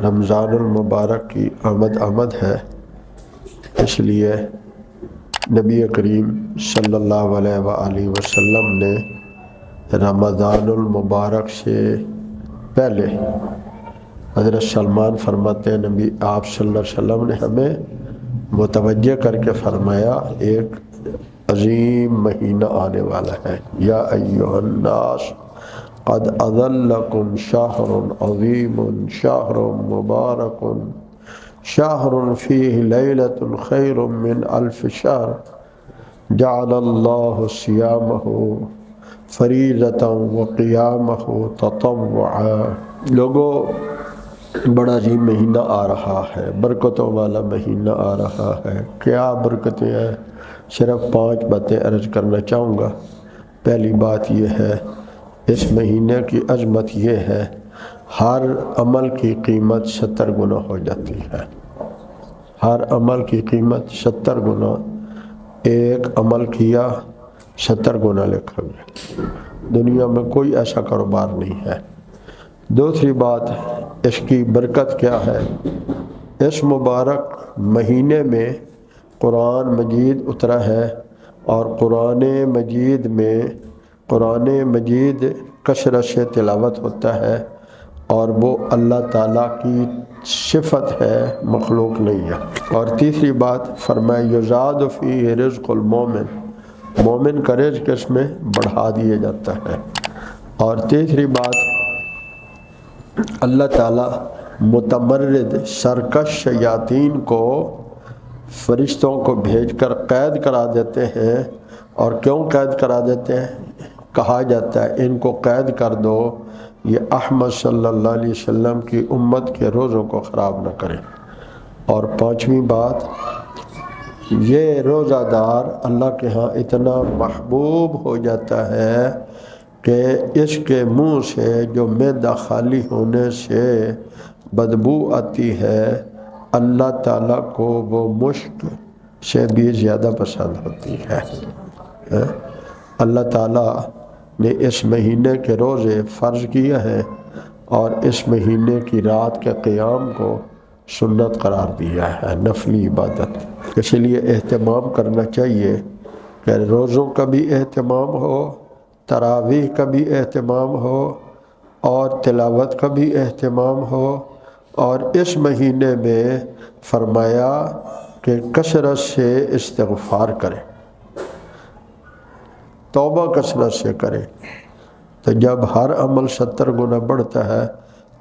رمضان المبارک کی آمد ہے، اس لیے نبی کریم صلی اللہ علیہ وآلہ وسلم نے رمضان المبارک سے پہلے حضرت سلمان فرماتے ہیں نبی آپ صلی اللہ علیہ وسلم نے ہمیں متوجہ کر کے فرمایا ایک عظیم مہینہ آنے والا ہے، یا ایھا الناس قد اظلکم شہر عظیم شہر مبارک شہر فیہ لیلۃ خیر من الف شہر جعل اللہ صیامہ فریضۃ وقیامہ تطوعا۔ لوگوں، بڑا عظیم مہینہ آ رہا ہے، برکتوں والا مہینہ آ رہا ہے۔ کیا برکتیں ہیں؟ صرف 5 باتیں عرض کرنا چاہوں گا۔ پہلی بات یہ ہے، اس مہینے کی عظمت یہ ہے، ہر عمل کی قیمت 70 گنا ہو جاتی ہے۔ ہر عمل کی قیمت 70 گنا، ایک عمل کیا 70 گنا لکھا گیا۔ دنیا میں کوئی ایسا کاروبار نہیں ہے۔ دوسری بات، اس کی برکت کیا ہے؟ اس مبارک مہینے میں قرآن مجید اترا ہے، اور قرآن مجید کثرت سے تلاوت ہوتا ہے، اور وہ اللہ تعالیٰ کی صفت ہے، مخلوق نہیں ہے۔ اور تیسری بات فرمایا یزاد فیہ رزق المومن، مومن کا رزق اس میں بڑھا دیا جاتا ہے۔ اور تیسری بات، اللہ تعالیٰ متمرد سرکش شیاطین کو فرشتوں کو بھیج کر قید کرا دیتے ہیں۔ اور کیوں قید کرا دیتے ہیں؟ کہا جاتا ہے ان کو قید کر دو، یہ احمد صلی اللہ علیہ وسلم کی امت کے روزوں کو خراب نہ کریں۔ اور 5ویں بات، یہ روزہ دار اللہ کے ہاں اتنا محبوب ہو جاتا ہے کہ اس کے منہ سے جو معدہ خالی ہونے سے بدبو آتی ہے، اللہ تعالیٰ کو وہ مشک سے بھی زیادہ پسند ہوتی ہے۔ اللہ تعالیٰ نے اس مہینے کے روزے فرض کیے ہیں، اور اس مہینے کی رات کے قیام کو سنت قرار دیا ہے، نفلی عبادت۔ اس لیے اہتمام کرنا چاہیے کہ روزوں کا بھی اہتمام ہو، تراویح کا بھی اہتمام ہو، اور تلاوت کا بھی اہتمام ہو۔ اور اس مہینے میں فرمایا کہ کثرت سے استغفار کریں، توبہ کثرت سے کریں۔ تو جب ہر عمل 70 گنا بڑھتا ہے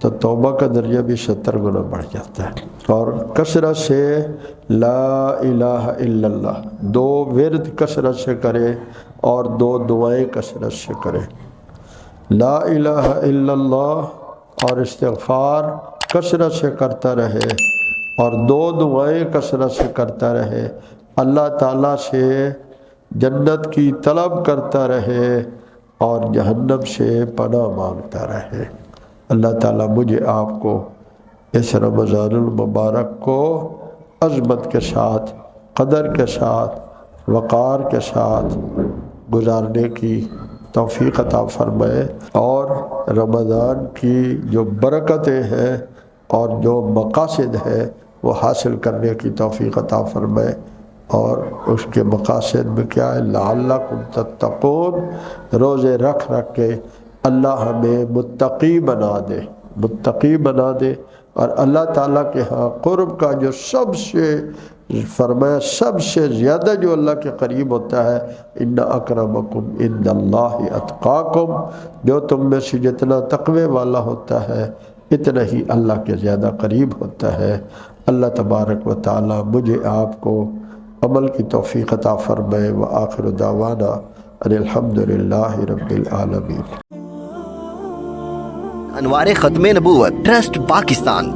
تو توبہ کا درجہ بھی 70 گنا بڑھ جاتا ہے۔ اور کثرت سے لا الہ الا اللہ 2 ورد کثرت سے کریں، اور 2 دعائیں کثرت سے کریں۔ لا الہ الا اللہ اور استغفار کثرت سے کرتا رہے، اور 2 دعائیں کثرت سے کرتا رہے، اللہ تعالیٰ سے جنت کی طلب کرتا رہے، اور جہنم سے پناہ مانگتا رہے۔ اللہ تعالیٰ مجھے آپ کو اس رمضان المبارک کو عظمت کے ساتھ، قدر کے ساتھ، وقار کے ساتھ گزارنے کی توفیق عطا فرمائے، اور رمضان کی جو برکتیں ہیں اور جو مقاصد ہیں وہ حاصل کرنے کی توفیق عطا فرمائے۔ اور اس کے مقاصد میں کیا ہے؟ لعلکم تتقون، روزے رکھ کے اللہ ہمیں متقی بنا دے، اور اللہ تعالیٰ کے ہاں قرب کا جو سب سے فرمایا سب سے زیادہ جو اللہ کے قریب ہوتا ہے، ان اکرمکم عند اللہ اتقاکم، جو تم میں سے جتنا تقوی والا ہوتا ہے اتنا ہی اللہ کے زیادہ قریب ہوتا ہے۔ اللہ تبارک و تعالی مجھے آپ کو عمل کی توفیق عطا فرمائے۔ وآخر دعوانا ان الحمدللہ رب العالمین۔ انوار ختم نبوت ٹرسٹ پاکستان